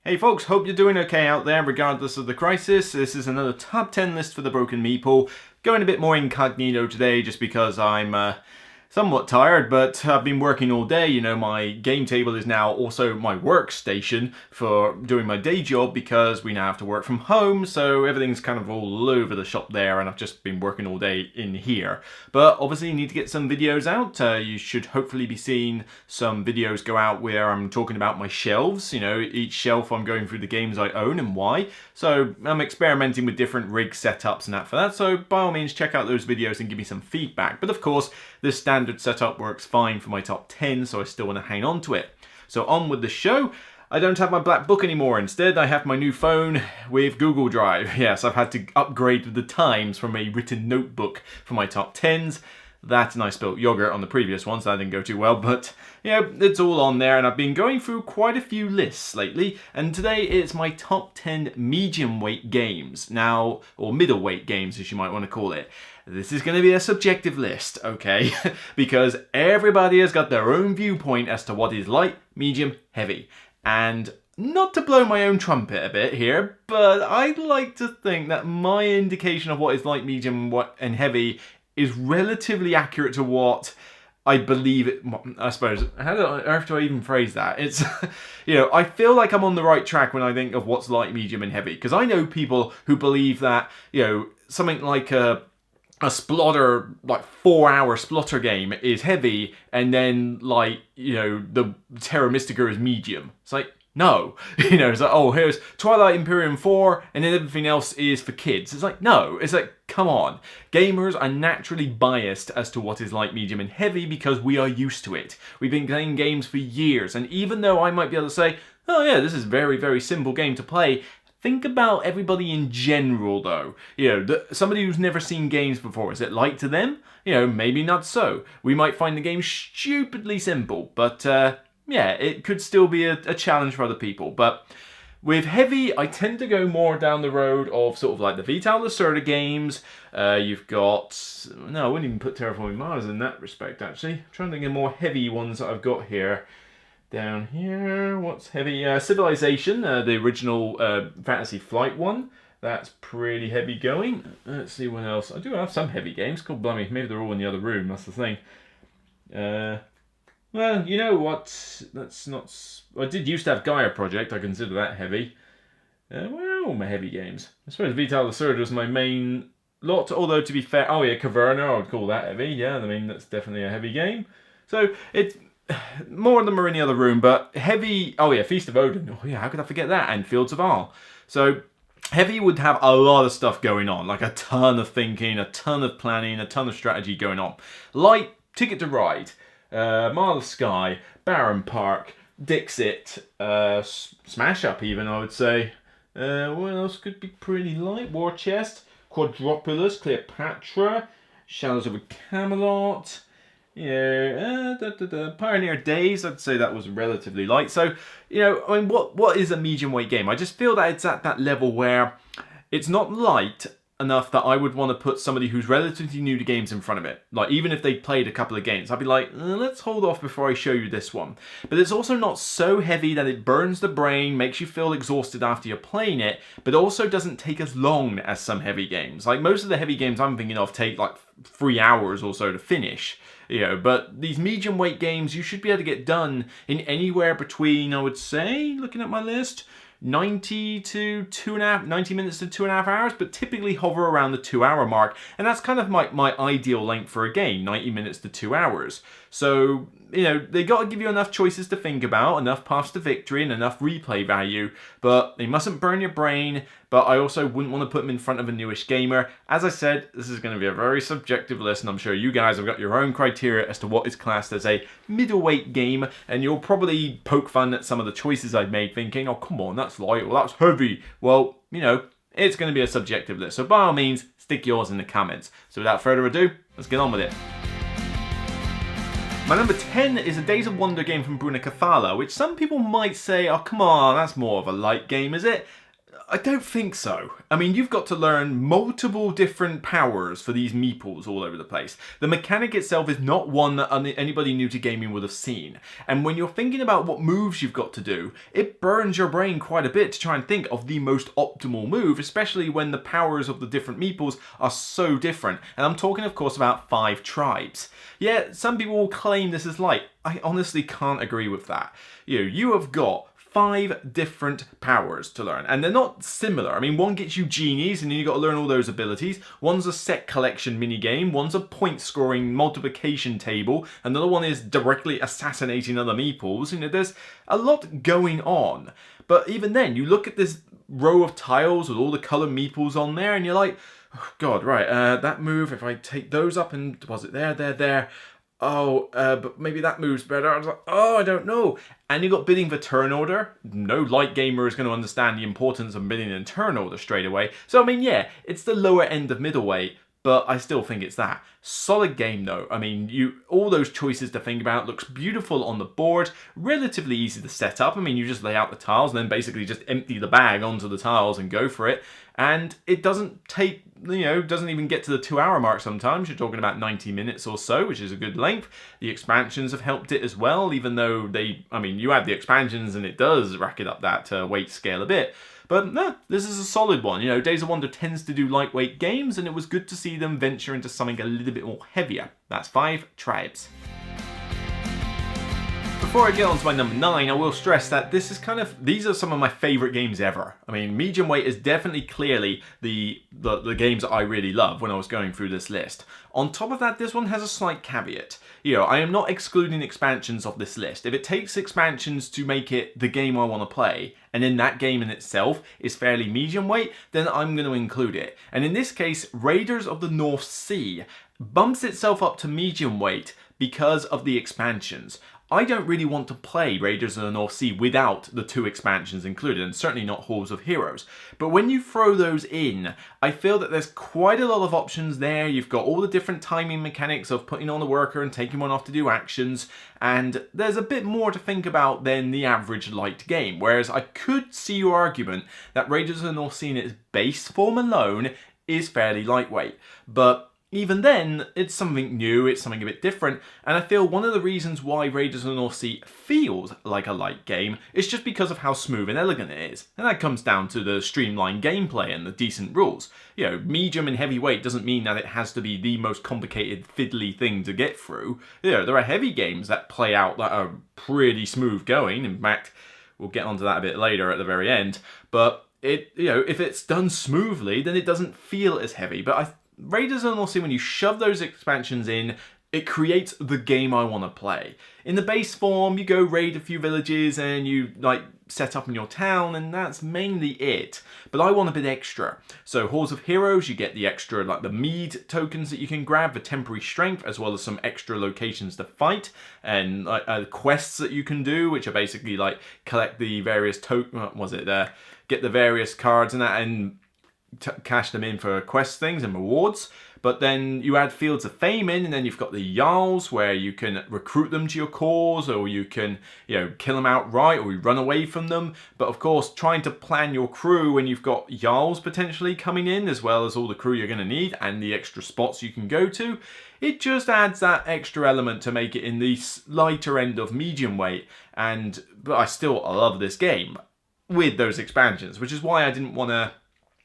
Hey folks, hope you're doing okay out there regardless of the crisis. This is another top 10 list for the Broken Meeple. Going a bit more incognito today just because I'm somewhat tired, but I've been working all day. You know, my game table is now also my workstation for doing my day job because we now have to work from home, so everything's kind of all over the shop there, and I've just been working all day in here. But obviously you need to get some videos out. You should hopefully be seeing some videos go out where I'm talking about my shelves. You know, each shelf I'm going through the games I own and why. So I'm experimenting with different rig setups and that for that, so by all means check out those videos and give me some feedback. But of course, this standard setup works fine for my top 10, so I still want to hang on to it. So on with the show. I don't have my black book anymore. Instead, I have my new phone with Google Drive. Yes, I've had to upgrade with the times from a written notebook for my top 10s. That and I spilled yogurt on the previous one, so that didn't go too well, but you know, it's all on there, and I've been going through quite a few lists lately, and today it's my top 10 medium weight games. Now, or middleweight games as you might want to call it. This is going to be a subjective list, okay? Because everybody has got their own viewpoint as to what is light, medium, heavy. And not to blow my own trumpet a bit here, but I'd like to think that my indication of what is light, medium, and heavy is relatively accurate to what I believe it, I suppose. How on earth do I even phrase that? It's, you know, I feel like I'm on the right track when I think of what's light, medium, and heavy. Because I know people who believe that, you know, something like a splotter, like 4-hour splotter game is heavy, and then, like, you know, the Terra Mystica is medium. It's like, no. You know, it's like, oh, here's Twilight Imperium 4, and then everything else is for kids. It's like, no. It's like, come on. Gamers are naturally biased as to what is light, medium, and heavy because we are used to it. We've been playing games for years, and even though I might be able to say, oh yeah, this is a very, very simple game to play, think about everybody in general, though. You know, somebody who's never seen games before, is it light to them? You know, maybe not so. We might find the game stupidly simple, but yeah, it could still be a challenge for other people. But with heavy, I tend to go more down the road of sort of like the Vital Lacerda games. You've got, no, I wouldn't even put Terraforming Mars in that respect, actually. I'm trying to think of more heavy ones that I've got here. Down here, what's heavy? Civilization, the original Fantasy Flight one. That's pretty heavy going. Let's see what else. I do have some heavy games. God blimey, maybe they're all in the other room. That's the thing. Well, you know what? That's not. I did used to have Gaia Project. I consider that heavy. Where are all my heavy games? I suppose Vital Lacerda was my main lot. Although to be fair, oh yeah, Caverna, I would call that heavy. Yeah, I mean that's definitely a heavy game. So it's. More of them are in the other room, but heavy... Oh yeah, Feast of Odin. Oh yeah, how could I forget that? And Fields of Arle. So heavy would have a lot of stuff going on, like a ton of thinking, a ton of planning, a ton of strategy going on. Light, Ticket to Ride, Mile of Sky, Barren Park, Dixit, Smash Up even, I would say. What else could be pretty light? War Chest, Quadropolis, Cleopatra, Shadows of Camelot... Yeah, Pioneer Days, I'd say that was relatively light. So, you know, I mean, what is a medium weight game? I just feel that it's at that level where it's not light enough that I would want to put somebody who's relatively new to games in front of it. Like, even if they played a couple of games, I'd be like, let's hold off before I show you this one. But it's also not so heavy that it burns the brain, makes you feel exhausted after you're playing it, but also doesn't take as long as some heavy games. Like, most of the heavy games I'm thinking of take like 3 hours or so to finish. You know, but these medium weight games, you should be able to get done in anywhere between, I would say, looking at my list, 90 minutes to 2.5 hours, but typically hover around the 2-hour mark. And that's kind of my ideal length for a game, 90 minutes to 2 hours. So, you know, they got to give you enough choices to think about, enough paths to victory, and enough replay value, but they mustn't burn your brain. But I also wouldn't want to put them in front of a newish gamer. As I said, this is going to be a very subjective list, and I'm sure you guys have got your own criteria as to what is classed as a middleweight game, and you'll probably poke fun at some of the choices I've made thinking, oh, come on, that's light, or that's heavy. Well, you know, it's going to be a subjective list, so by all means, stick yours in the comments. So without further ado, let's get on with it. My number 10 is a Days of Wonder game from Bruna Cathala, which some people might say, oh, come on, that's more of a light game, is it? I don't think so. I mean, you've got to learn multiple different powers for these meeples all over the place. The mechanic itself is not one that anybody new to gaming would have seen. And when you're thinking about what moves you've got to do, it burns your brain quite a bit to try and think of the most optimal move, especially when the powers of the different meeples are so different. And I'm talking, of course, about 5 tribes. Yeah, some people will claim this is light. I honestly can't agree with that. You have got 5 different powers to learn, and they're not similar. I mean, one gets you genies and then you got to learn all those abilities. One's a set collection mini game, one's a point scoring multiplication table, another one is directly assassinating other meeples. There's a lot going on. But even then, you look at this row of tiles with all the colored meeples on there and you're like, oh god, right, that move, if I take those up and was it there, oh, but maybe that moves better. I was like, oh, I don't know. And you got bidding for turn order. No light gamer is going to understand the importance of bidding in turn order straight away. So, I mean, yeah, it's the lower end of middleweight, but I still think it's that. Solid game though. I mean, all those choices to think about. Looks beautiful on the board. Relatively easy to set up. I mean, you just lay out the tiles and then basically just empty the bag onto the tiles and go for it. And it doesn't take, doesn't even get to the 2-hour mark sometimes. You're talking about 90 minutes or so, which is a good length. The expansions have helped it as well, even though you add the expansions and it does rack it up that weight scale a bit. But no, this is a solid one. Days of Wonder tends to do lightweight games, and it was good to see them venture into something a little bit more heavier. That's 5 tribes. Before I get on to my number 9, I will stress that these are some of my favourite games ever. I mean, medium weight is definitely clearly the games that I really love when I was going through this list. On top of that, this one has a slight caveat. I am not excluding expansions of this list. If it takes expansions to make it the game I want to play, and then that game in itself is fairly medium weight, then I'm going to include it. And in this case, Raiders of the North Sea bumps itself up to medium weight because of the expansions. I don't really want to play Raiders of the North Sea without the 2 expansions included, and certainly not Halls of Heroes. But when you throw those in, I feel that there's quite a lot of options there. You've got all the different timing mechanics of putting on a worker and taking one off to do actions, and there's a bit more to think about than the average light game. Whereas I could see your argument that Raiders of the North Sea in its base form alone is fairly lightweight. But even then, it's something new, it's something a bit different, and I feel one of the reasons why Raiders of the North Sea feels like a light game is just because of how smooth and elegant it is. And that comes down to the streamlined gameplay and the decent rules. Medium and heavyweight doesn't mean that it has to be the most complicated, fiddly thing to get through. There are heavy games that play out that are pretty smooth going. In fact, we'll get onto that a bit later at the very end. But if it's done smoothly, then it doesn't feel as heavy. But Raiders of the North Sea, when you shove those expansions in, it creates the game I want to play. In the base form, you go raid a few villages and you set up in your town, and that's mainly it. But I want a bit extra. So Halls of Heroes, you get the extra the mead tokens that you can grab for temporary strength, as well as some extra locations to fight, and quests that you can do, which are basically collect the various get the various cards and that, and cash them in for quest things and rewards. But then you add Fields of Fame in, and then you've got the Jarls, where you can recruit them to your cause, or you can kill them outright, or you run away from them. But of course, trying to plan your crew when you've got Jarls potentially coming in, as well as all the crew you're going to need and the extra spots you can go to, it just adds that extra element to make it in the lighter end of medium weight. But I still love this game with those expansions, which is why I didn't want to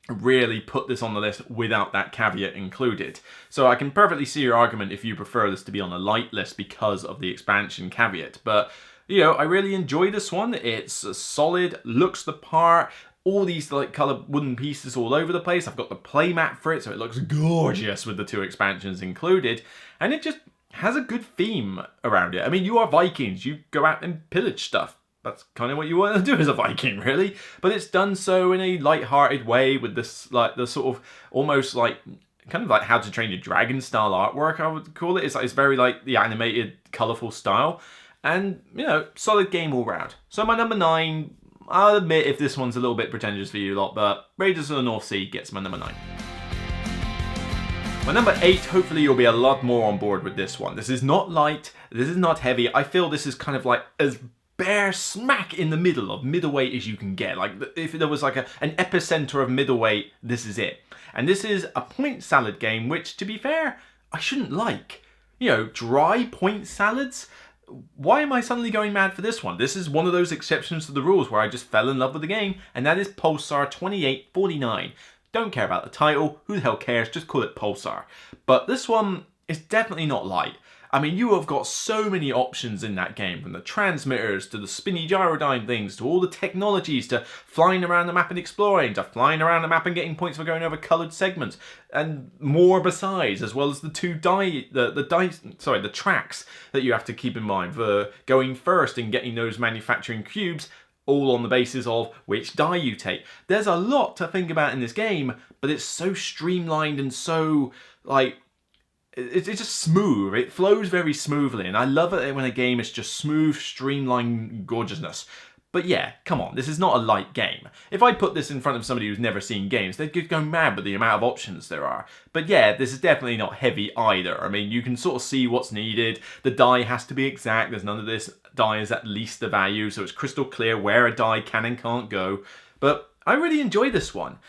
really put this on the list without that caveat included. So I can perfectly see your argument if you prefer this to be on the light list because of the expansion caveat. But, I really enjoy this one. It's solid, looks the part, all these coloured wooden pieces all over the place. I've got the playmat for it, so it looks gorgeous with the 2 expansions included. And it just has a good theme around it. I mean, you are Vikings. You go out and pillage stuff. That's kind of what you want to do as a Viking, really. But it's done so in a light-hearted way with this, the sort of almost kind of How to Train Your Dragon style artwork, I would call it. It's very the animated, colourful style. And, solid game all round. So my number 9, I'll admit if this one's a little bit pretentious for you lot, but Raiders of the North Sea gets my number 9. My number 8, hopefully you'll be a lot more on board with this one. This is not light, this is not heavy. I feel this is kind of as bare smack in the middle of middleweight as you can get. Like, if there was like an epicenter of middleweight, this is it. And this is a point salad game, which, to be fair, I shouldn't like. You know, dry point salads? Why am I suddenly going mad for this one? This is one of those exceptions to the rules where I just fell in love with the game, and that is Pulsar 2849. Don't care about the title, who the hell cares, just call it Pulsar. But this one is definitely not light. I mean, you have got so many options in that game, from the transmitters to the spinny gyrodyne things to all the technologies to flying around the map and exploring to flying around the map and getting points for going over coloured segments and more besides, as well as the the tracks that you have to keep in mind for going first and getting those manufacturing cubes, all on the basis of which die you take. There's a lot to think about in this game, but it's so streamlined and so, like, it's just smooth. It flows very smoothly, and I love it when a game is just smooth, streamlined gorgeousness. But yeah, come on, this is not a light game. If I put this in front of somebody who's never seen games, they'd go mad with the amount of options there are. But yeah, this is definitely not heavy either. I mean, you can sort of see what's needed. The die has to be exact. There's none of this die is at least the value, so it's crystal clear where a die can and can't go. But I really enjoy this one.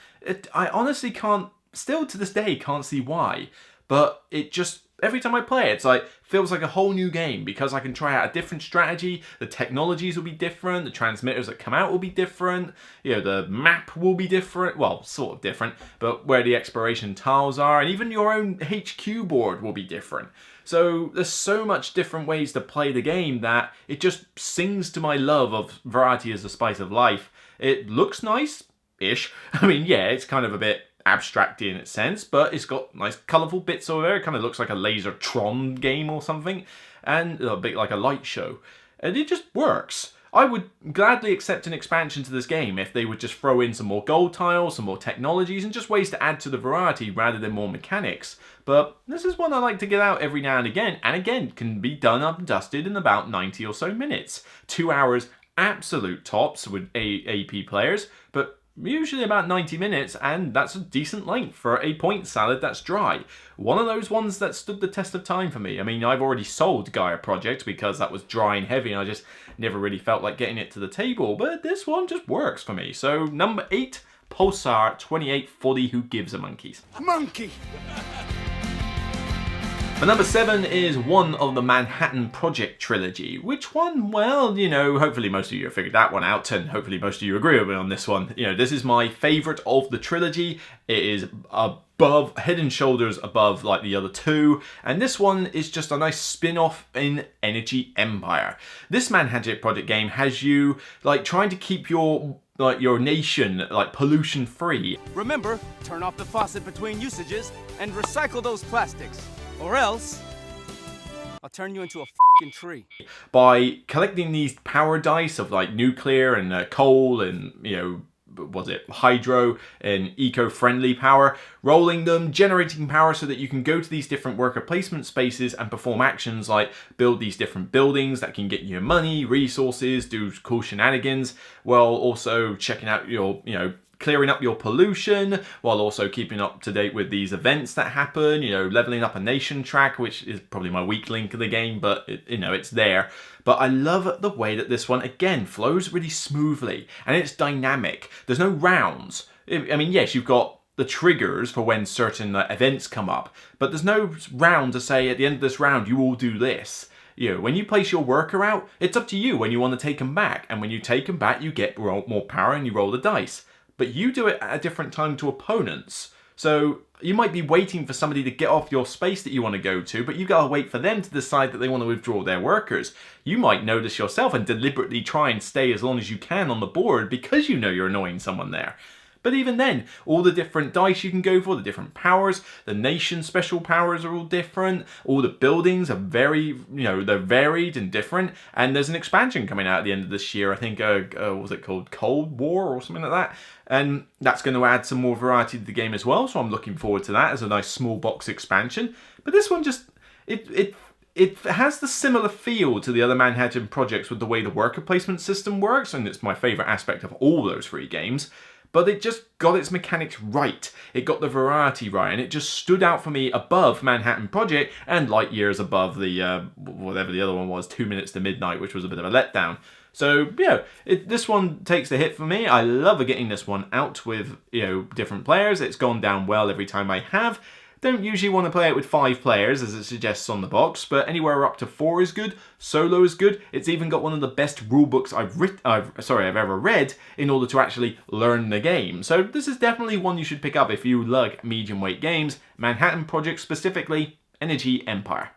I honestly can't, still to this day, can't see why. But it just, every time I play it, it's like, feels like a whole new game because I can try out a different strategy. The technologies will be different. The transmitters that come out will be different. You know, the map will be different. Well, sort of different, but where the exploration tiles are, and even your own HQ board will be different. So there's so much different ways to play the game that it just sings to my love of variety as the spice of life. It looks nice-ish. I mean, yeah, it's kind of a bit abstracty in its sense, but it's got nice colourful bits over there. It kind of looks like a laser Tron game or something, and a bit like a light show. And it just works. I would gladly accept an expansion to this game if they would just throw in some more gold tiles, some more technologies, and just ways to add to the variety rather than more mechanics. But this is one I like to get out every now and again can be done up and dusted in about 90 or so minutes. 2 hours absolute tops with AP players, but usually about 90 minutes, and that's a decent length for a point salad that's dry. One of those ones that stood the test of time for me. I mean, I've already sold Gaia Project because that was dry and heavy and I just never really felt like getting it to the table, but this one just works for me. So number 8, Pulsar 2840, who gives a monkeys? Monkey! And number 7 is one of the Manhattan Project trilogy. Which one? Well, you know, hopefully most of you have figured that one out, and hopefully most of you agree with me on this one. You know, this is my favourite of the trilogy. It is above, head and shoulders above like the other two, and this one is just a nice spin-off in Energy Empire. This Manhattan Project game has you like trying to keep your nation like pollution free. Remember, turn off the faucet between usages and recycle those plastics. Or else, I'll turn you into a f***ing tree. By collecting these power dice of like nuclear and coal and, you know, was it hydro and eco-friendly power, rolling them, generating power so that you can go to these different worker placement spaces and perform actions like build these different buildings that can get you money, resources, do cool shenanigans, while also checking out your, you know, clearing up your pollution, while also keeping up to date with these events that happen, you know, leveling up a nation track, which is probably my weak link of the game, but you know, it's there. But I love the way that this one, again, flows really smoothly, and it's dynamic. There's no rounds. I mean, yes, you've got the triggers for when certain events come up, but there's no round to say at the end of this round, you all do this. You know, when you place your worker out, it's up to you when you want to take them back, and when you take them back, you get more power and you roll the dice. But you do it at a different time to opponents. So you might be waiting for somebody to get off your space that you want to go to, but you gotta wait for them to decide that they want to withdraw their workers. You might notice yourself and deliberately try and stay as long as you can on the board because you know you're annoying someone there. But even then, all the different dice you can go for, the different powers, the nation special powers are all different, all the buildings are very, you know, they're varied and different, and there's an expansion coming out at the end of this year, I think, what was it called, Cold War or something like that, and that's going to add some more variety to the game as well, so I'm looking forward to that as a nice small box expansion. But this one just, it has the similar feel to the other Manhattan projects with the way the worker placement system works, and it's my favourite aspect of all those three games. But it just got its mechanics right. It got the variety right, and it just stood out for me above Manhattan Project and light years above the, whatever the other one was, 2 Minutes to Midnight, which was a bit of a letdown. So, this one takes the hit for me. I love getting this one out with, different players. It's gone down well every time I have. Don't usually want to play it with 5 players, as it suggests on the box, but anywhere up to 4 is good. Solo is good. It's even got one of the best rulebooks I've ever read in order to actually learn the game. So this is definitely one you should pick up if you like medium weight games. Manhattan Project specifically, Energy Empire.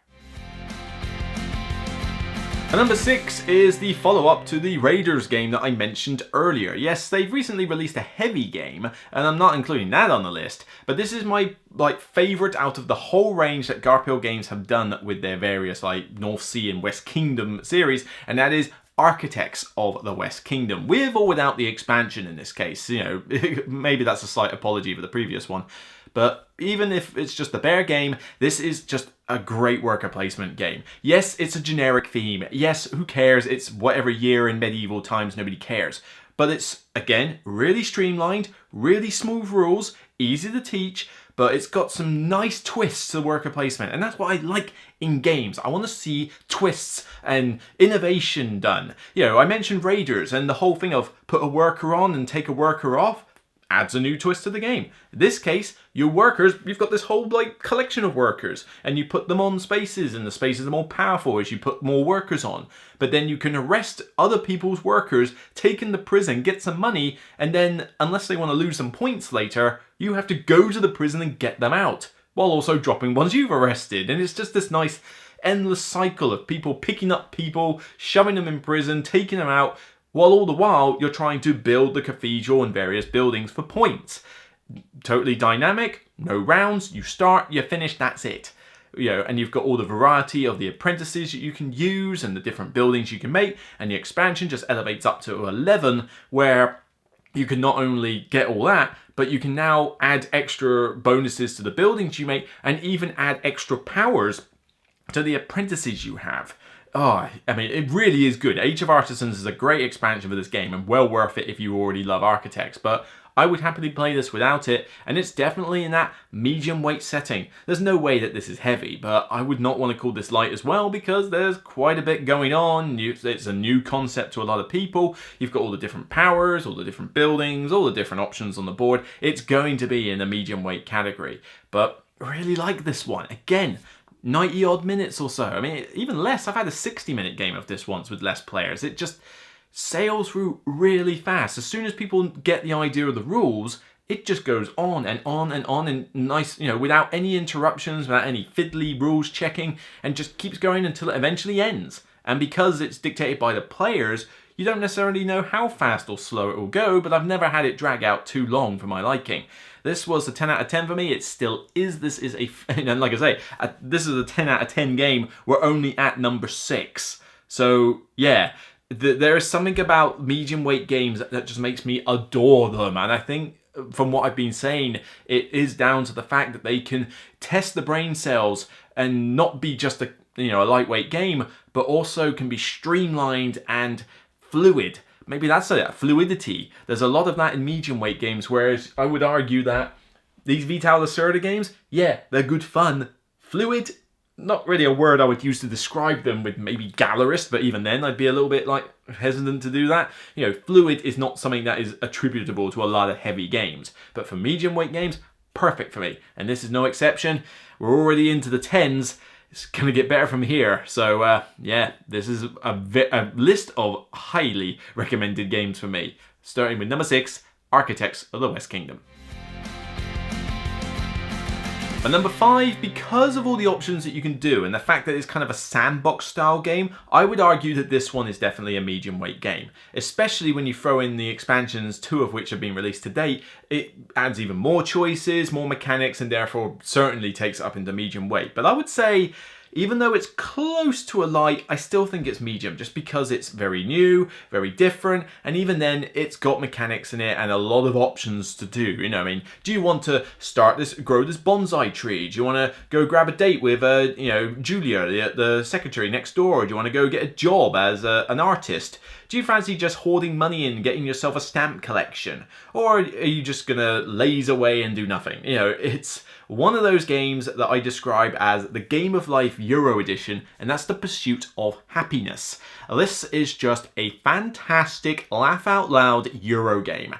And number 6 is the follow-up to the Raiders game that I mentioned earlier. Yes, they've recently released a heavy game, and I'm not including that on the list, but this is my favourite out of the whole range that Garphill Games have done with their various North Sea and West Kingdom series, and that is Architects of the West Kingdom, with or without the expansion in this case. Maybe that's a slight apology for the previous one. But even if it's just the bare game, this is just a great worker placement game. Yes, it's a generic theme. Yes, who cares? It's whatever year in medieval times, nobody cares. But it's, again, really streamlined, really smooth rules, easy to teach, but it's got some nice twists to worker placement. And that's what I like in games. I want to see twists and innovation done. I mentioned Raiders and the whole thing of put a worker on and take a worker off adds a new twist to the game. In this case, your workers, you've got this whole collection of workers, and you put them on spaces, and the spaces are more powerful as you put more workers on. But then you can arrest other people's workers, take in the prison, get some money, and then, unless they want to lose some points later, you have to go to the prison and get them out, while also dropping ones you've arrested. And it's just this nice endless cycle of people picking up people, shoving them in prison, taking them out, while all the while you're trying to build the cathedral and various buildings for points. Totally dynamic, no rounds, you start, you finish, that's it. And you've got all the variety of the apprentices that you can use and the different buildings you can make, and the expansion just elevates up to 11, where you can not only get all that, but you can now add extra bonuses to the buildings you make, and even add extra powers to the apprentices you have. Oh, I mean, it really is good. Age of Artisans is a great expansion for this game and well worth it if you already love Architects, but I would happily play this without it, and it's definitely in that medium weight setting. There's no way that this is heavy, but I would not want to call this light as well because there's quite a bit going on. It's a new concept to a lot of people. You've got all the different powers, all the different buildings, all the different options on the board. It's going to be in the medium weight category, but I really like this one. Again, 90 odd minutes or so. I mean, even less. I've had a 60-minute game of this once with less players. It just sails through really fast. As soon as people get the idea of the rules, it just goes on and on and on, and nice, without any interruptions, without any fiddly rules checking, and just keeps going until it eventually ends. And because it's dictated by the players, you don't necessarily know how fast or slow it will go, but I've never had it drag out too long for my liking. This was a 10 out of 10 for me. It still is. This is and like I say, this is a 10 out of 10 game. We're only at number 6. So yeah, there is something about medium weight games that just makes me adore them. And I think from what I've been saying, it is down to the fact that they can test the brain cells and not be just a lightweight game, but also can be streamlined and fluid. Maybe that's it, fluidity. There's a lot of that in medium weight games, whereas I would argue that these Vital Lacerda games, yeah, they're good fun. Fluid, not really a word I would use to describe them, with maybe gallerist, but even then I'd be a little bit hesitant to do that. Fluid is not something that is attributable to a lot of heavy games. But for medium weight games, perfect for me. And this is no exception. We're already into the 10s. It's going to get better from here. So, yeah, this is a list of highly recommended games for me. Starting with number 6, Architects of the West Kingdom. But number 5, because of all the options that you can do and the fact that it's kind of a sandbox style game, I would argue that this one is definitely a medium weight game. Especially when you throw in the expansions, 2 of which have been released to date, it adds even more choices, more mechanics, and therefore certainly takes it up into medium weight. But I would say, even though it's close to a light, I still think it's medium, just because it's very new, very different, and even then, it's got mechanics in it and a lot of options to do. Do you want to grow this bonsai tree? Do you want to go grab a date with, Julia, the secretary next door? Or do you want to go get a job as an artist? Do you fancy just hoarding money and getting yourself a stamp collection? Or are you just gonna laze away and do nothing? You know, it's one of those games that I describe as the Game of Life Euro Edition, and that's the pursuit of happiness. This is just a fantastic laugh out loud Euro game.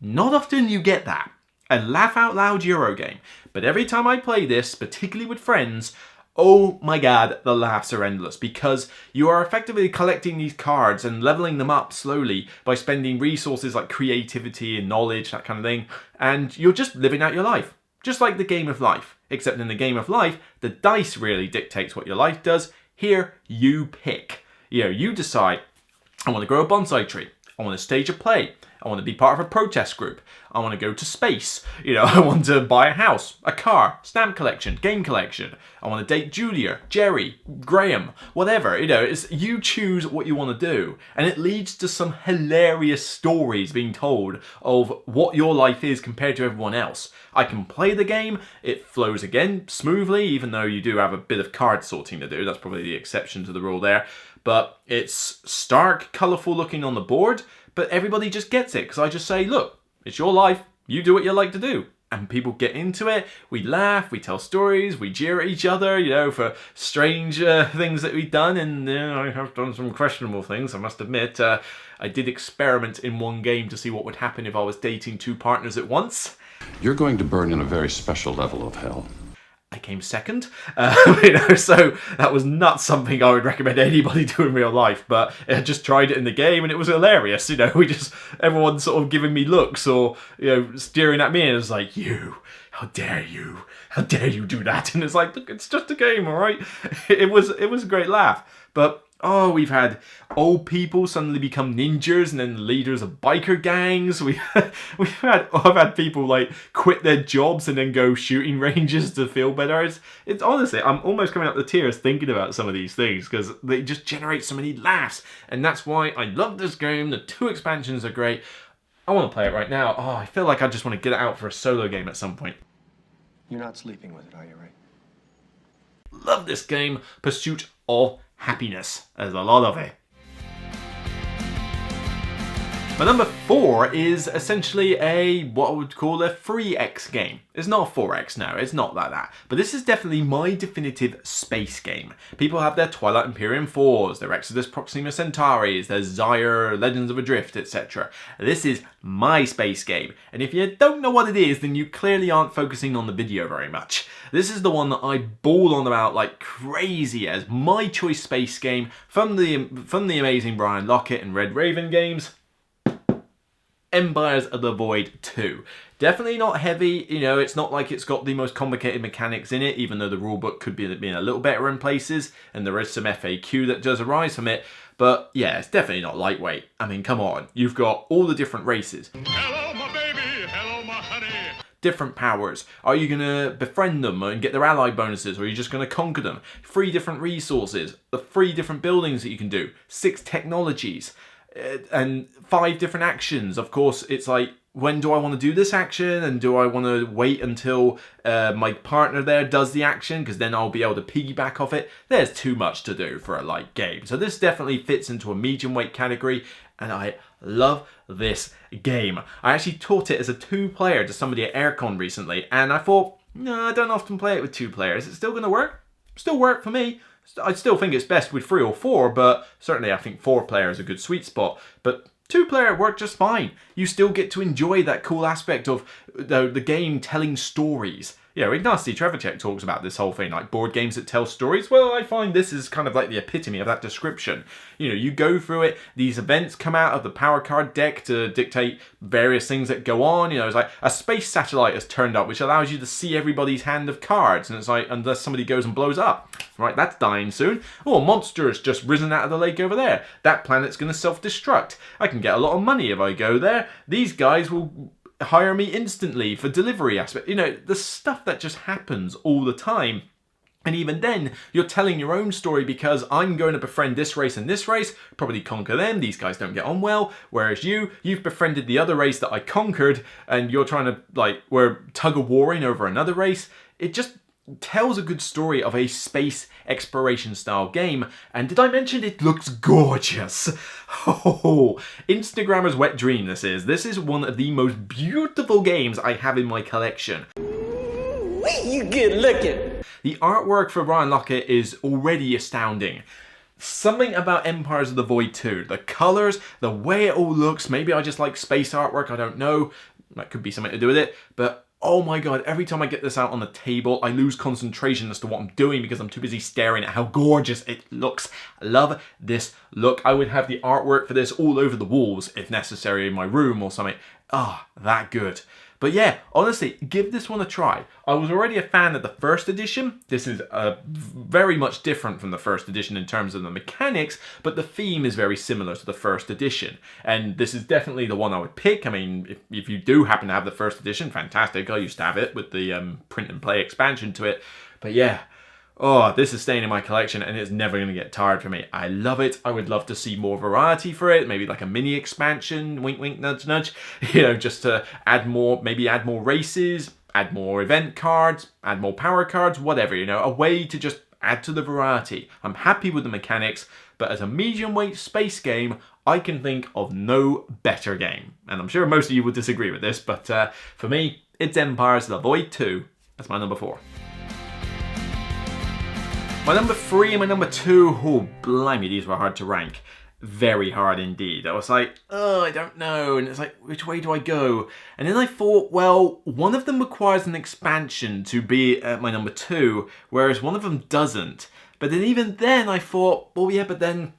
Not often you get that, a laugh out loud Euro game, but every time I play this, particularly with friends, oh my god, the laughs are endless, because you are effectively collecting these cards and leveling them up slowly by spending resources like creativity and knowledge, that kind of thing, and you're just living out your life. Just like the Game of Life, except in the Game of Life, the dice really dictates what your life does. Here, you pick. You know, you decide, I want to grow a bonsai tree. I want to stage a play. I want to be part of a protest group. I want to go to space. You know, I want to buy a house, a car, stamp collection, game collection. I want to date Julia, Jerry, Graham, whatever. You know, it's you choose what you want to do. And it leads to some hilarious stories being told of what your life is compared to everyone else. I can play the game. It flows again smoothly, even though you do have a bit of card sorting to do. That's probably the exception to the rule there. But it's stark, colourful looking on the board, but everybody just gets it, because I just say, look, it's your life, you do what you like to do. And people get into it, we laugh, we tell stories, we jeer at each other, you know, for strange things that we've done, and I have done some questionable things, I must admit. I did experiment in one game to see what would happen if I was dating two partners at once. You're going to burn in a very special level of hell. I came second, you know, so that was not something I would recommend anybody do in real life, but I just tried it in the game and it was hilarious, you know, everyone sort of giving me looks or, you know, staring at me, and it was like, how dare you do that? And it's like, look, it's just a game, all right? It was a great laugh, but we've had old people suddenly become ninjas and then leaders of biker gangs. I've had people like quit their jobs and then go shooting ranges to feel better. It's honestly, I'm almost coming up to tears thinking about some of these things because they just generate so many laughs. And that's why I love this game. The 2 expansions are great. I want to play it right now. I feel like I just want to get it out for a solo game at some point. You're not sleeping with it, are you, Ray? Love this game. Pursuit of happiness. There's a lot of it. My number 4 is essentially what I would call a 3x game. It's not a 4x, no, it's not like that. But this is definitely my definitive space game. People have their Twilight Imperium 4s, their Exodus Proxima Centauris, their Zyre, Legends of Adrift, etc. This is my space game. And if you don't know what it is, then you clearly aren't focusing on the video very much. This is the one that I bawl on about like crazy as my choice space game from the amazing Brian Lockett and Red Raven games. Empires of the Void 2. Definitely not heavy, you know, it's not like it's got the most complicated mechanics in it, even though the rulebook could be a little better in places, and there is some FAQ that does arise from it, but yeah, it's definitely not lightweight. I mean, come on, you've got all the different races. Hello, my baby. Hello, my honey. Different powers. Are you going to befriend them and get their ally bonuses, or are you just going to conquer them? 3 different resources, the 3 different buildings that you can do, 6 technologies, and 5 different actions. Of course, it's like, when do I want to do this action, and do I want to wait until my partner there does the action, because then I'll be able to piggyback off it. There's too much to do for a light game. So this definitely fits into a medium weight category, and I love this game. I actually taught it as a 2-player to somebody at Aircon recently, and I thought, no, I don't often play it with 2 players. Is it still going to work? Still work for me. I still think it's best with 3 or 4, but certainly I think 4 player is a good sweet spot. But 2-player worked just fine. You still get to enjoy that cool aspect of the game telling stories. You know, Ignacy Trevicek talks about this whole thing, like board games that tell stories. Well, I find this is kind of like the epitome of that description. You know, you go through it, these events come out of the power card deck to dictate various things that go on. You know, it's like a space satellite has turned up, which allows you to see everybody's hand of cards. And it's like, unless somebody goes and blows up, right, that's dying soon. Oh, a monster has just risen out of the lake over there. That planet's going to self-destruct. I can get a lot of money if I go there. These guys will hire me instantly for delivery aspect. You know, the stuff that just happens all the time. And even then, you're telling your own story, because I'm going to befriend this race and this race, probably conquer them, these guys don't get on well, whereas you've befriended the other race that I conquered, and you're trying to, like, we're tug-of-warring over another race. tells a good story of a space exploration style game. And did I mention it looks gorgeous? Oh, Instagrammer's wet dream this is. This is one of the most beautiful games I have in my collection. You good looking. The artwork for Ryan Lockett is already astounding. Something about Empires of the Void 2. The colours, the way it all looks. Maybe I just like space artwork, I don't know. That could be something to do with it. But oh my god, every time I get this out on the table, I lose concentration as to what I'm doing because I'm too busy staring at how gorgeous it looks. I love this look. I would have the artwork for this all over the walls if necessary in my room or something. Ah, that good. But yeah, honestly, give this one a try. I was already a fan of the first edition. This is very much different from the first edition in terms of the mechanics, but the theme is very similar to the first edition. And this is definitely the one I would pick. I mean, if you do happen to have the first edition, fantastic. I used to have it with the print and play expansion to it. But yeah. Oh, this is staying in my collection and it's never going to get tired for me. I love it. I would love to see more variety for it. Maybe like a mini expansion, wink, wink, nudge, nudge. You know, just to add more, maybe add more races, add more event cards, add more power cards, whatever, you know, a way to just add to the variety. I'm happy with the mechanics, but as a medium weight space game, I can think of no better game. And I'm sure most of you would disagree with this, but for me, it's Empires of the Void 2. That's my number 4. My number 3 and my number 2, oh blimey, these were hard to rank. Very hard indeed. I was like, oh, I don't know. And it's like, which way do I go? And then I thought, well, one of them requires an expansion to be at my number 2, whereas one of them doesn't. But then even then I thought, well, yeah, but then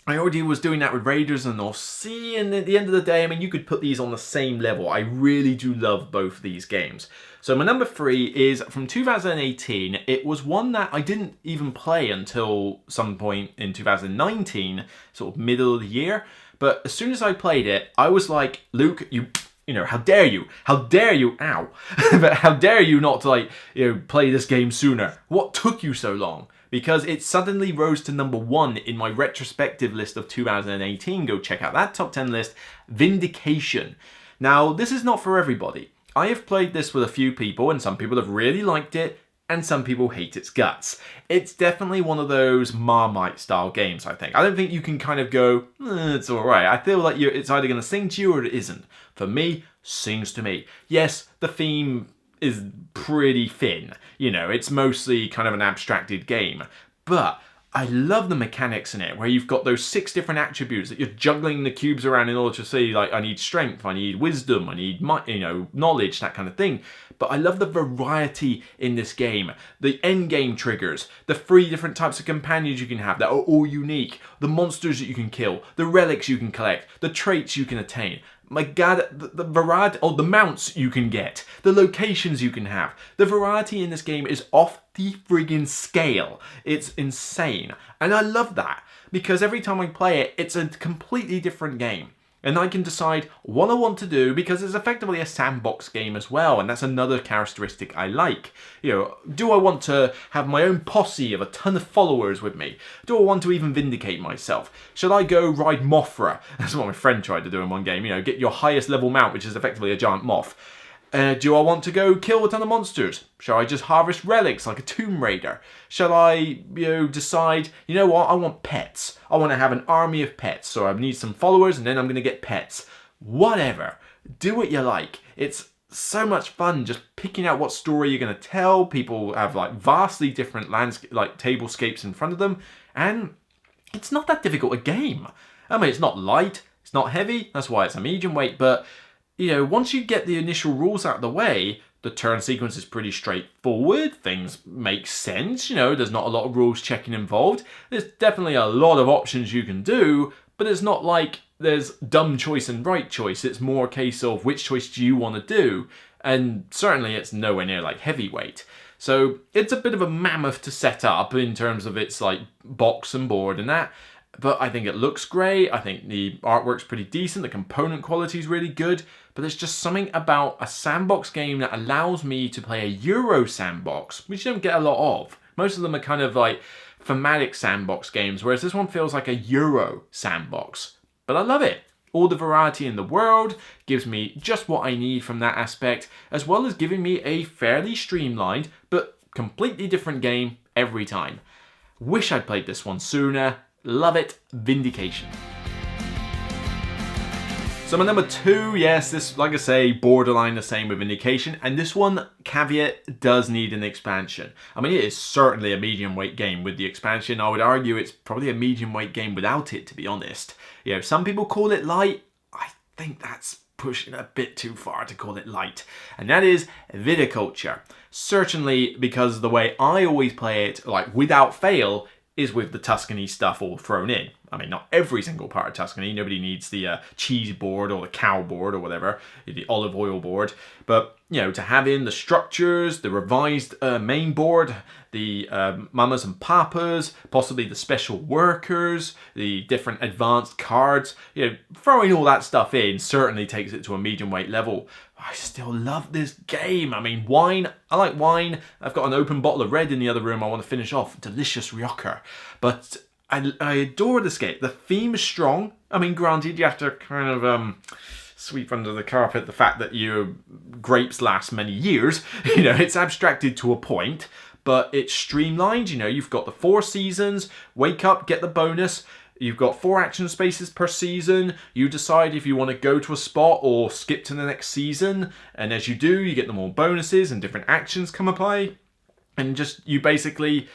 I already was doing that with Raiders and North Sea, and at the end of the day, I mean, you could put these on the same level. I really do love both of these games. So my number 3 is from 2018. It was one that I didn't even play until some point in 2019, sort of middle of the year. But as soon as I played it, I was like, Luke, you know, how dare you? How dare you? Ow. But how dare you not to, like, you know, play this game sooner? What took you so long? Because it suddenly rose to number 1 in my retrospective list of 2018. Go check out that top 10 list. Vindication. Now, this is not for everybody. I have played this with a few people, and some people have really liked it, and some people hate its guts. It's definitely one of those Marmite style games, I think. I don't think you can kind of go, it's alright. I feel like it's either going to sing to you or it isn't. For me, sings to me. Yes, the theme is pretty thin. You know, it's mostly kind of an abstracted game. But I love the mechanics in it, where you've got those 6 different attributes that you're juggling the cubes around in order to see, like, I need strength, I need wisdom, I need, you know, knowledge, that kind of thing. But I love the variety in this game. The end game triggers, the 3 different types of companions you can have that are all unique, the monsters that you can kill, the relics you can collect, the traits you can attain. My god, the variety, the mounts you can get, the locations you can have. The variety in this game is off the friggin' scale. It's insane. And I love that, because every time I play it, it's a completely different game. And I can decide what I want to do, because it's effectively a sandbox game as well, and that's another characteristic I like. You know, do I want to have my own posse of a ton of followers with me? Do I want to even vindicate myself? Should I go ride Mothra? That's what my friend tried to do in one game, you know, get your highest level mount, which is effectively a giant moth. Do I want to go kill a ton of monsters? Shall I just harvest relics like a Tomb Raider? Shall I, you know, decide, you know what, I want pets. I want to have an army of pets, so I need some followers and then I'm going to get pets. Whatever. Do what you like. It's so much fun just picking out what story you're going to tell. People have, like, vastly different landscape, like, tablescapes in front of them, and it's not that difficult a game. I mean, it's not light, it's not heavy, that's why it's a medium weight, but you know, once you get the initial rules out of the way, the turn sequence is pretty straightforward, things make sense, you know, there's not a lot of rules checking involved. There's definitely a lot of options you can do, but it's not like there's dumb choice and right choice. It's more a case of which choice do you want to do, and certainly it's nowhere near like heavyweight. So it's a bit of a mammoth to set up in terms of its like box and board and that. But I think it looks great. I think the artwork's pretty decent. The component quality is really good. But there's just something about a sandbox game that allows me to play a Euro sandbox, which you don't get a lot of. Most of them are kind of like thematic sandbox games, whereas this one feels like a Euro sandbox. But I love it. All the variety in the world gives me just what I need from that aspect, as well as giving me a fairly streamlined but completely different game every time. Wish I'd played this one sooner. Love it. Vindication. So my number 2, yes, this, like I say, borderline the same with Vindication, and this one, caveat, does need an expansion. I mean, it is certainly a medium weight game with the expansion. I would argue it's probably a medium weight game without it, to be honest. You know, some people call it light. I think that's pushing a bit too far to call it light. And that is Viticulture. Certainly because the way I always play it, like without fail, is with the Tuscany stuff all thrown in. I mean, not every single part of Tuscany. Nobody needs the cheese board or the cow board or whatever, the olive oil board. But, you know, to have in the structures, the revised main board, the mamas and papas, possibly the special workers, the different advanced cards, you know, throwing all that stuff in certainly takes it to a medium weight level. I still love this game. I mean, wine, I like wine. I've got an open bottle of red in the other room I want to finish off. Delicious Rioja. But I adore this game. The theme is strong. I mean, granted, you have to kind of sweep under the carpet the fact that your grapes last many years. You know, it's abstracted to a point, but it's streamlined. You know, you've got the 4 seasons. Wake up, get the bonus. You've got 4 action spaces per season. You decide if you want to go to a spot or skip to the next season. And as you do, you get the more bonuses and different actions come apply. And just, you basically,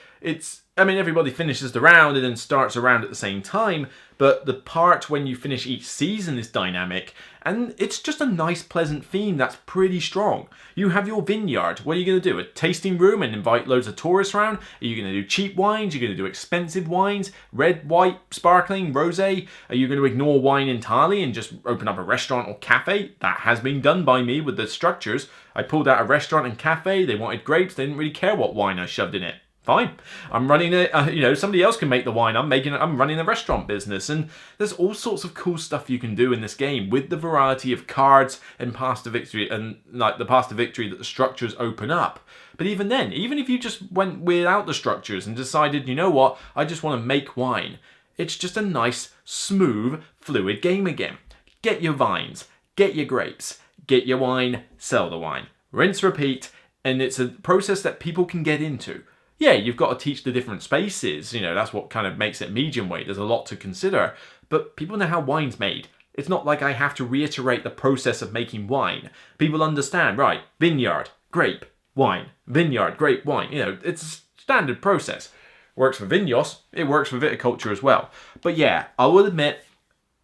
I mean, everybody finishes the round and then starts a round at the same time, but the part when you finish each season is dynamic, and it's just a nice, pleasant theme that's pretty strong. You have your vineyard. What are you going to do? A tasting room and invite loads of tourists around? Are you going to do cheap wines? Are you going to do expensive wines? Red, white, sparkling, rosé? Are you going to ignore wine entirely and just open up a restaurant or cafe? That has been done by me with the structures. I pulled out a restaurant and cafe. They wanted grapes. They didn't really care what wine I shoved in it. Fine. I'm running it, you know, somebody else can make the wine. I'm running a restaurant business. And there's all sorts of cool stuff you can do in this game with the variety of cards and path to victory and like the path to victory that the structures open up. But even then, even if you just went without the structures and decided, you know what, I just want to make wine, it's just a nice, smooth, fluid game again. Get your vines, get your grapes, get your wine, sell the wine. Rinse, repeat, and it's a process that people can get into. Yeah, you've got to teach the different spaces, you know, that's what kind of makes it medium weight. There's a lot to consider, but people know how wine's made. It's not like I have to reiterate the process of making wine. People understand, right, vineyard, grape, wine, vineyard, grape, wine. You know, it's a standard process. Works for Vinos, it works for viticulture as well. But yeah, I will admit,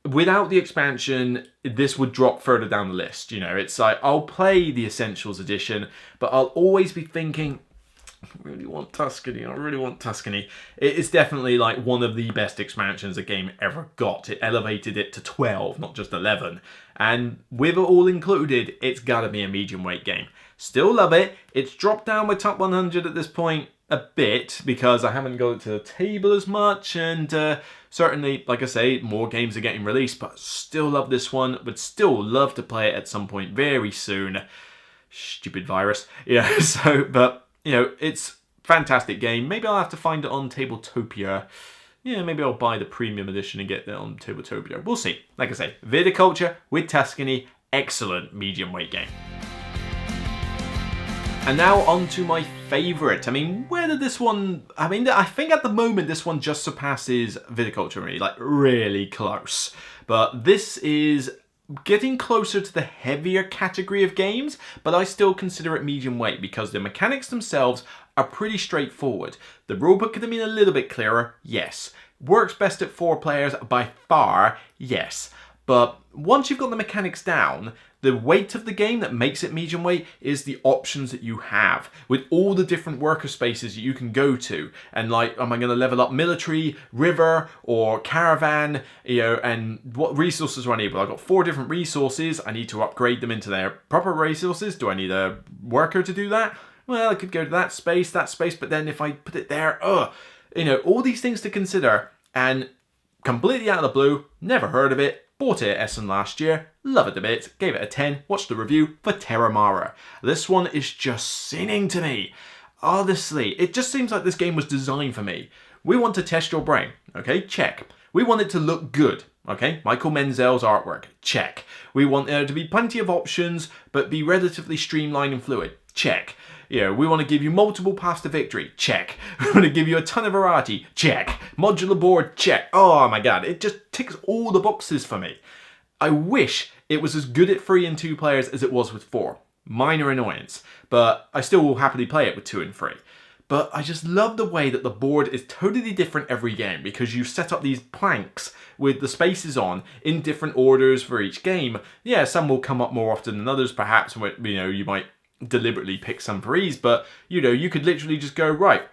without the expansion, this would drop further down the list. You know, it's like, I'll play the Essentials Edition, but I'll always be thinking, I really want Tuscany. It is definitely like one of the best expansions a game ever got. It elevated it to 12, not just 11. And with it all included, it's gotta be a medium weight game. Still love it. It's dropped down my top 100 at this point a bit because I haven't got it to the table as much, and certainly, like I say, more games are getting released, but still love this one. Would still love to play it at some point very soon. Stupid virus. Yeah, so, but you know, it's a fantastic game. Maybe I'll have to find it on Tabletopia. Yeah, maybe I'll buy the premium edition and get it on Tabletopia. We'll see. Like I say, Viticulture with Tuscany, excellent medium weight game. And now on to my favourite. I mean, where did this one... I mean, I think at the moment this one just surpasses Viticulture really, like really close. But this is getting closer to the heavier category of games, but I still consider it medium weight because the mechanics themselves are pretty straightforward. The rulebook could have been a little bit clearer, yes. Works best at 4 players by far, yes. But once you've got the mechanics down, the weight of the game that makes it medium weight is the options that you have with all the different worker spaces you can go to. And like, am I going to level up military, river, or caravan? You know, and what resources do I need? Well, I've got 4 different resources. I need to upgrade them into their proper resources. Do I need a worker to do that? Well, I could go to that space, but then if I put it there, you know, all these things to consider. And completely out of the blue, never heard of it. Bought it at Essen last year, love it a bit, gave it a 10, watched the review for Terramara. This one is just singing to me. Honestly, it just seems like this game was designed for me. We want to test your brain, okay? Check. We want it to look good, Okay, Michael Menzel's artwork, check. We want there to be plenty of options, but be relatively streamlined and fluid, check. You know, we want to give you multiple paths to victory, check. We want to give you a ton of variety, check. Modular board, check. Oh my god, it just ticks all the boxes for me. I wish it was as good at 3 and 2 players as it was with 4. Minor annoyance, but I still will happily play it with 2 and 3. But I just love the way that the board is totally different every game because you set up these planks with the spaces on in different orders for each game. Yeah, some will come up more often than others, perhaps, you know, you might deliberately pick some for ease, but you know, you could literally just go, right,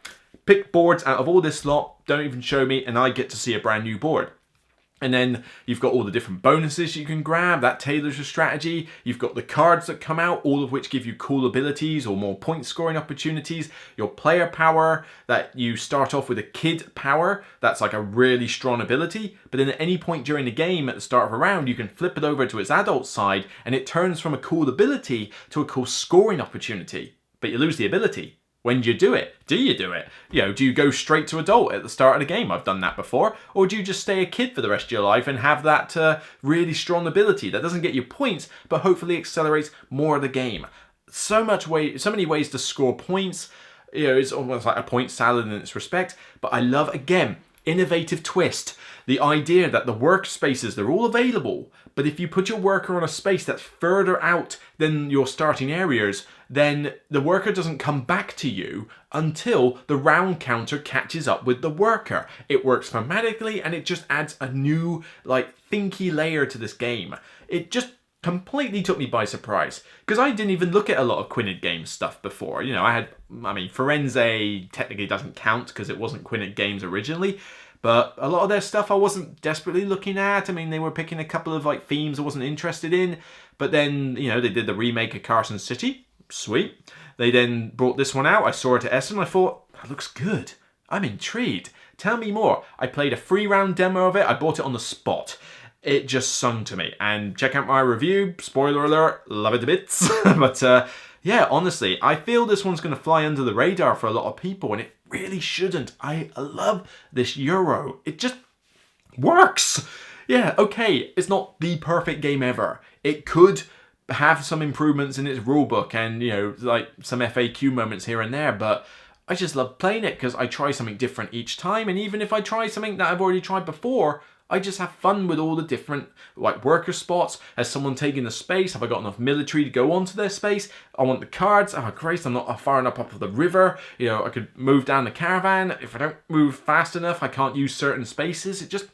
pick boards out of all this slot, don't even show me, and I get to see a brand new board. And then you've got all the different bonuses you can grab, that tailors your strategy. You've got the cards that come out, all of which give you cool abilities or more point scoring opportunities. Your player power, that you start off with a kid power, that's like a really strong ability. But then at any point during the game, at the start of a round, you can flip it over to its adult side and it turns from a cool ability to a cool scoring opportunity. But you lose the ability. When do you do it? Do you do it? You know, do you go straight to adult at the start of the game? I've done that before. Or do you just stay a kid for the rest of your life and have that really strong ability that doesn't get you points, but hopefully accelerates more of the game? So many ways to score points. You know, it's almost like a point salad in its respect. But I love, again, innovative twist. The idea that the workspaces, they're all available, but if you put your worker on a space that's further out than your starting areas, then the worker doesn't come back to you until the round counter catches up with the worker. It works thematically and it just adds a new, like, thinky layer to this game. It just completely took me by surprise because I didn't even look at a lot of Quined Games stuff before. You know, I mean, Firenze technically doesn't count because it wasn't Quined Games originally. But a lot of their stuff I wasn't desperately looking at. I mean, they were picking a couple of like themes I wasn't interested in. But then, you know, they did the remake of Carson City. Sweet. They then brought this one out. I saw it at Essen. I thought, that looks good. I'm intrigued. Tell me more. I played a 3-round demo of it. I bought it on the spot. It just sung to me. And check out my review. Spoiler alert. Love it to bits. But yeah, honestly, I feel this one's going to fly under the radar for a lot of people. And it really shouldn't. I love this Euro. It just works. Yeah, okay, it's not the perfect game ever. It could have some improvements in its rulebook and, you know, like some FAQ moments here and there, but I just love playing it because I try something different each time. And even if I try something that I've already tried before, I just have fun with all the different like worker spots. Has someone taken the space? Have I got enough military to go onto their space? I want the cards. Oh Christ, I'm not far enough up of the river. You know, I could move down the caravan. If I don't move fast enough, I can't use certain spaces. It just,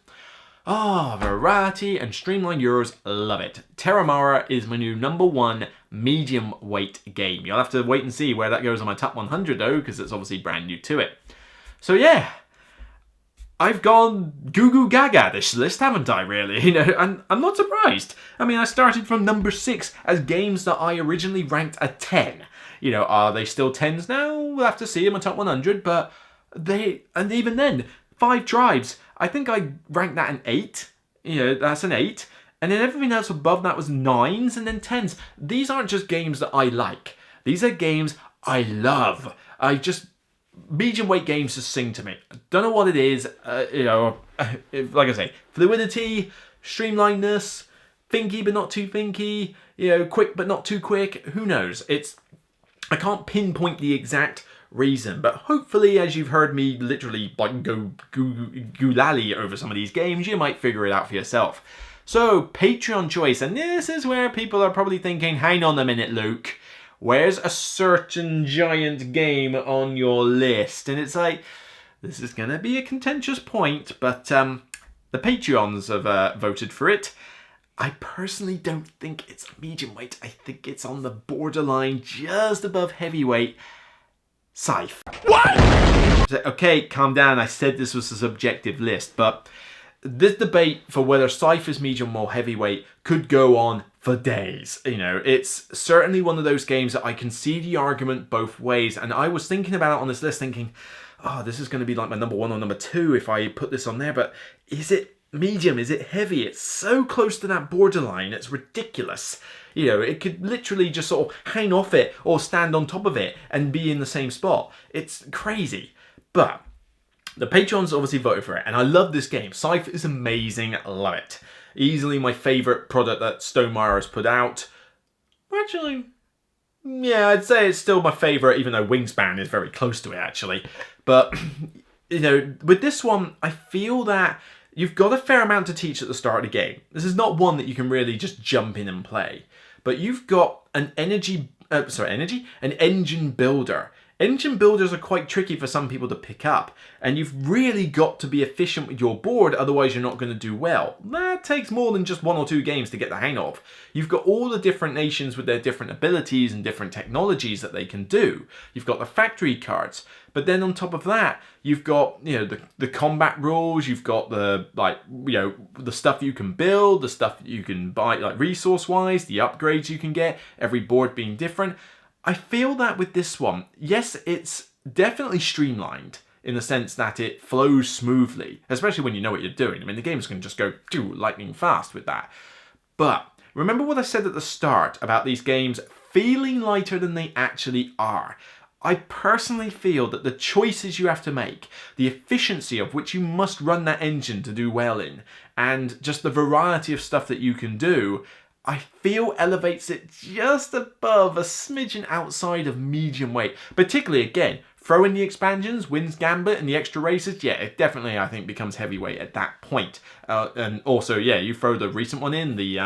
variety and streamlined Euros. Love it. Terramara is my new #1 medium weight game. You'll have to wait and see where that goes on my top 100 though, because it's obviously brand new to it. So yeah. I've gone goo goo gaga this list, haven't I, really? You know, and I'm not surprised. I mean, I started from number 6 as games that I originally ranked a 10. You know, are they still 10s now? We'll have to see in my top 100, but and even then, 5 Tribes, I think I ranked that an 8. You know, that's an 8. And then everything else above that was 9s and then 10s. These aren't just games that I like. These are games I love. Medium weight games just sing to me. I don't know what it is. You know, like I say, fluidity, streamlinedness, thinky but not too thinky. You know, quick but not too quick. Who knows? I can't pinpoint the exact reason, but hopefully, as you've heard me literally like go goolally over some of these games, you might figure it out for yourself. So, Patreon choice, and this is where people are probably thinking, hang on a minute, Luke. Where's a certain giant game on your list? And it's like, this is going to be a contentious point, but the Patreons have voted for it. I personally don't think it's medium weight. I think it's on the borderline just above heavyweight. Scythe. What? So, okay, calm down. I said this was a subjective list, but this debate for whether Scythe is medium or heavyweight could go on for days. You know, it's certainly one of those games that I can see the argument both ways. And I was thinking about it on this list thinking, oh, this is going to be like my #1 or #2 if I put this on there. But is it medium? Is it heavy? It's so close to that borderline. It's ridiculous. You know, it could literally just sort of hang off it or stand on top of it and be in the same spot. It's crazy. But the Patrons obviously voted for it, and I love this game. Scythe is amazing, I love it. Easily my favourite product that Stonemaier has put out. Actually, yeah, I'd say it's still my favourite, even though Wingspan is very close to it, actually. But, you know, with this one, I feel that you've got a fair amount to teach at the start of the game. This is not one that you can really just jump in and play. But you've got an an engine builder. Engine builders are quite tricky for some people to pick up, and you've really got to be efficient with your board, otherwise you're not going to do well. That takes more than just 1 or 2 games to get the hang of. You've got all the different nations with their different abilities and different technologies that they can do. You've got the factory cards, but then on top of that, you've got, you know, the combat rules, you've got the, like, you know, the stuff you can build, the stuff you can buy, like resource-wise, the upgrades you can get, every board being different. I feel that with this one, yes, it's definitely streamlined in the sense that it flows smoothly, especially when you know what you're doing. I mean, the game's going to just go lightning fast with that. But remember what I said at the start about these games feeling lighter than they actually are. I personally feel that the choices you have to make, the efficiency of which you must run that engine to do well in, and just the variety of stuff that you can do, I feel elevates it just above, a smidgen outside of medium weight. Particularly, again, throw in the expansions, Wind's Gambit and the extra races, yeah, it definitely, I think, becomes heavyweight at that point. And also, yeah, you throw the recent one in, the,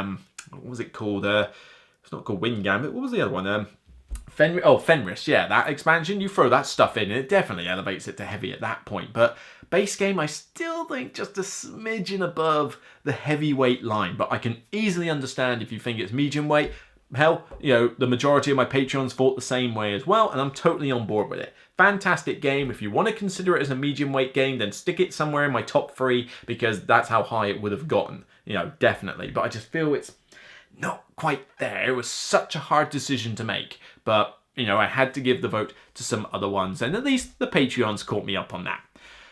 what was it called? It's not called Wind Gambit, what was the other one? Fenris, yeah, that expansion, you throw that stuff in, and it definitely elevates it to heavy at that point. But base game, I still think just a smidgen above the heavyweight line, but I can easily understand if you think it's medium weight. Hell, you know, the majority of my Patreons thought the same way as well, and I'm totally on board with it. Fantastic game. If you want to consider it as a medium weight game, then stick it somewhere in my top 3, because that's how high it would have gotten, you know, definitely. But I just feel it's not quite there. It was such a hard decision to make, but, you know, I had to give the vote to some other ones, and at least the Patreons caught me up on that.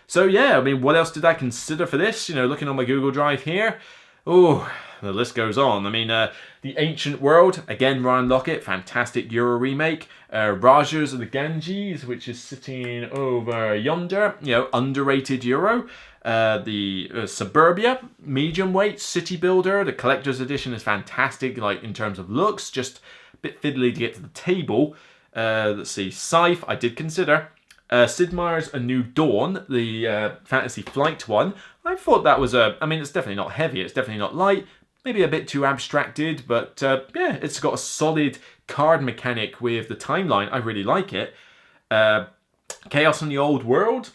So yeah, I mean, what else did I consider for this? You know, looking on my Google Drive here, oh, the list goes on. I mean, The Ancient World, again, Ryan Lockett, fantastic Euro remake. Rajas of the Ganges, which is sitting over yonder, you know, underrated Euro. The Suburbia, medium weight, city builder. The collector's edition is fantastic, like in terms of looks, just a bit fiddly to get to the table. Let's see, Scythe, I did consider. Sid Meier's A New Dawn, the Fantasy Flight one. I thought that was I mean, it's definitely not heavy, it's definitely not light, maybe a bit too abstracted, but yeah, it's got a solid card mechanic with the timeline. I really like it. Chaos in the Old World,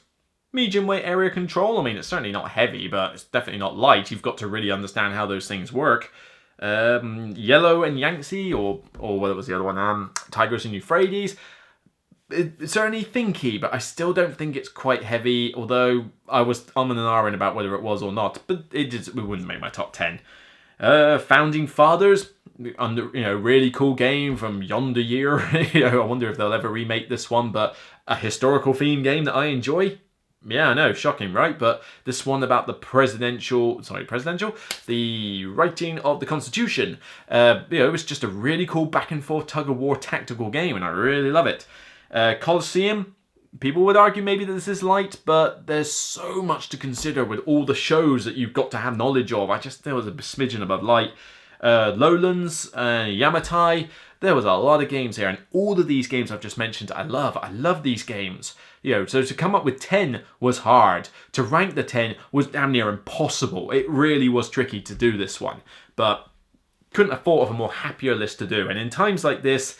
medium weight area control. I mean, it's certainly not heavy, but it's definitely not light. You've got to really understand how those things work. Yellow and Yangtze, or what was the other one? Tigris and Euphrates. It's certainly thinky, but I still don't think it's quite heavy, although I was umming and ahhing about whether it was or not, but it wouldn't make my top 10. Founding Fathers, really cool game from yonder year. I wonder if they'll ever remake this one, but a historical theme game that I enjoy. Yeah, I know, shocking, right? But this one about the the writing of the Constitution. It was just a really cool back and forth tug of war tactical game, and I really love it. Colosseum, people would argue maybe that this is light, but there's so much to consider with all the shows that you've got to have knowledge of. I just think it was a smidgen above light. Lowlands, Yamatai, there was a lot of games here, and all of these games I've just mentioned I love. I love these games. So to come up with 10 was hard. To rank the 10 was damn near impossible. It really was tricky to do this one, but couldn't have thought of a more happier list to do. And in times like this,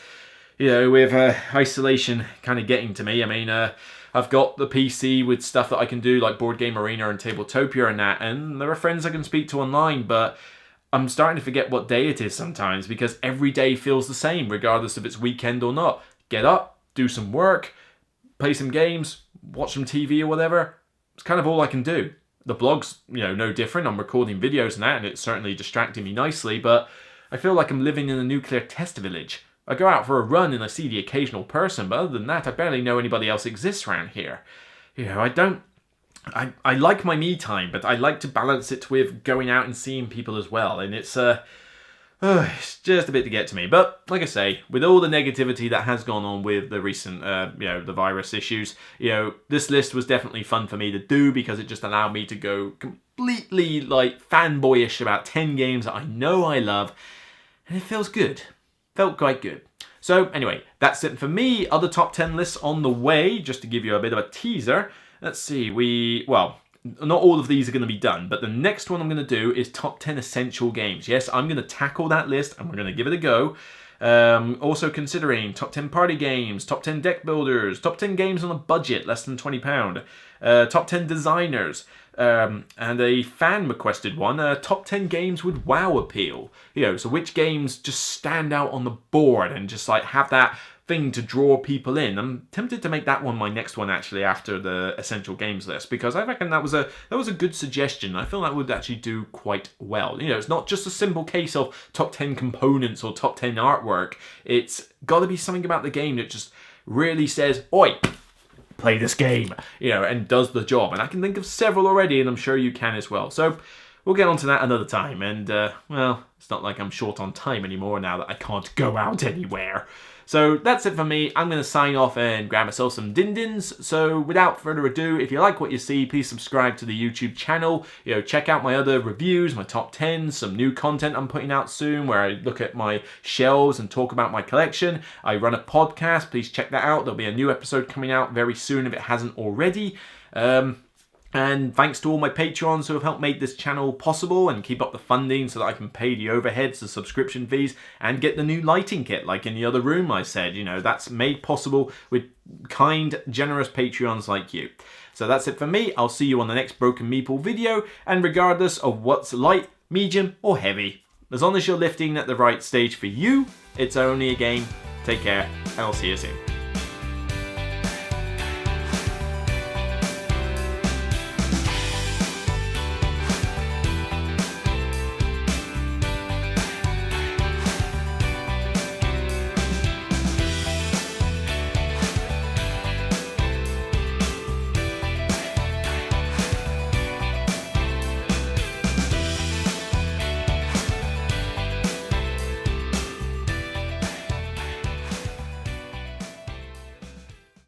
with isolation kind of getting to me, I mean, I've got the PC with stuff that I can do like Board Game Arena and Tabletopia and that, and there are friends I can speak to online, but I'm starting to forget what day it is sometimes, because every day feels the same, regardless if it's weekend or not. Get up, do some work, play some games, watch some TV or whatever. It's kind of all I can do. The blog's, no different. I'm recording videos and that, and it's certainly distracting me nicely, but I feel like I'm living in a nuclear test village. I go out for a run and I see the occasional person, but other than that, I barely know anybody else exists around here. I like my me time, but I like to balance it with going out and seeing people as well. And it's, It's just a bit to get to me. But like I say, with all the negativity that has gone on with the recent, the virus issues, this list was definitely fun for me to do because it just allowed me to go completely like fanboyish about 10 games that I know I love, and it feels good. Felt quite good. So anyway, that's it for me. Other top 10 lists on the way, just to give you a bit of a teaser. Let's see, not all of these are going to be done, but the next one I'm going to do is top 10 essential games. Yes, I'm going to tackle that list and we're going to give it a go. Also considering top 10 party games, top 10 deck builders, top 10 games on a budget less than £20, top 10 designers, and a fan requested one, top 10 games with WoW appeal. So which games just stand out on the board and just like have that thing to draw people in. I'm tempted to make that one my next one actually after the essential games list, because I reckon that was a good suggestion. I feel that would actually do quite well. It's not just a simple case of top 10 components or top 10 artwork. It's got to be something about the game that just really says, oi, play this game, and does the job. And I can think of several already, and I'm sure you can as well. So we'll get onto that another time. And it's not like I'm short on time anymore now that I can't go out anywhere. So that's it for me. I'm going to sign off and grab myself some din-dins. So without further ado, if you like what you see, please subscribe to the YouTube channel. Check out my other reviews, my top 10, some new content I'm putting out soon where I look at my shelves and talk about my collection. I run a podcast. Please check that out. There'll be a new episode coming out very soon if it hasn't already. And thanks to all my Patreons who have helped make this channel possible and keep up the funding so that I can pay the overheads, the subscription fees, and get the new lighting kit like in the other room I said. That's made possible with kind, generous Patreons like you. So that's it for me. I'll see you on the next Broken Meeple video, and regardless of what's light, medium, or heavy, as long as you're lifting at the right stage for you, it's only a game. Take care, and I'll see you soon.